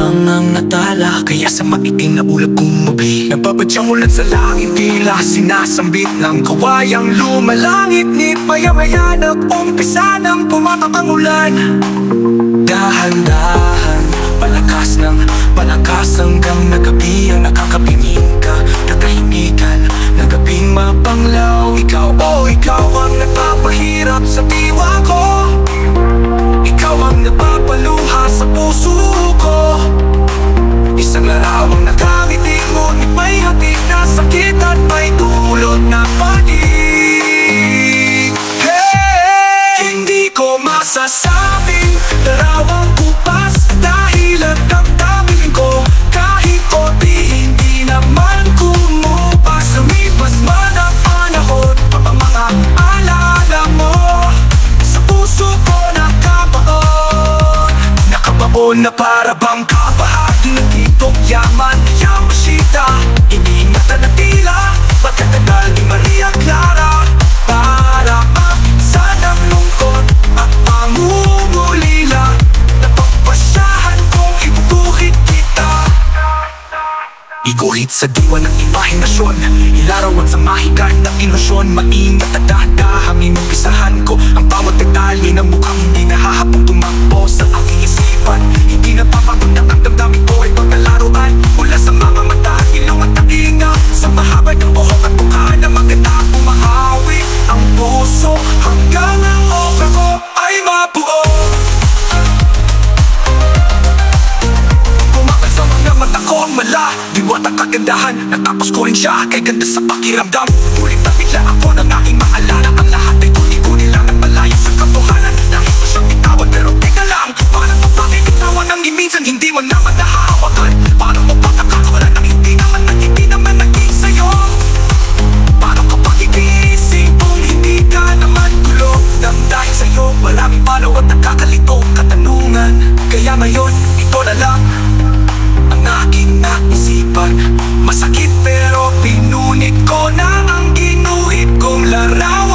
lamang ang natala, kaya sa maitim na ulap kumabi. Nababadyang ulan sa langit, tila sinasambit ng kawayang lumalangit. Ni maya-maya nag-umpisa ng pumatak ang ulan. Dahan-dahan, palakas hanggang nagabi ang nakakapingin ka. Katahimikan ng gabing mapanglaw. Ikaw, oh ikaw ang nagpapahirap sa diwa ko. Ikaw ang napapaluha sa puso ko. Isang larawang nakangiti, ngunit may hatid na sakit at may dulot na panig. Hey! Hindi ko masasabing larawang kupas dahil ang damdamin ko kahit konti hindi naman kumupas. Lumipas man ang panahon, mga alaala mo sa puso ko nakabaon na para bang kabahagi ng itong yaman. Yamashita, iniingatan na tila pagkatagal ni Maria Clara para mapisan ang lungkot at pangungulila. Napagpasyahan kong ibubuhit kita, iguhit sa diwa ng imahinasyon, ilarawan sa mahigan ng ilusyon. Maingat at dahan-dahang inumpisahan ko ang bawat detalye ng mukhang hindi nahahapong tumakbo sa aking isipan. Hindi napapagod na ang damdamin ko ay pagkalaruan. Mula sa mga mata, ilaw at tainga, sa mahaba ng buhok at mukha na maganda, umahawi ang puso hanggang ang obra ko ay mabuo. Kumakal sa mga mata ko ang mala, diwat ang kagandahan. Natapos ko rin siya kay ganda sa pakiramdam. Ngunit nabigla ako ng aking maalala. Ang lahat ay kuni-kuni lang at malayo sa katotohanan. Nais ko siyang bitawan pero teka lang, parang mapakikitawan ang minsan hindi mo naman nahahawakan. Paano mo pagkakakawalan ng hindi naman naging sa'yo? Paano kapag igising kung hindi ka naman gulo? Nang dahil sa'yo maraming palaw at nakakalito katanungan. Kaya ngayon ito na lang ang aking naisipan. Masakit pero pinunit ko na ang ginuhit kong larawan.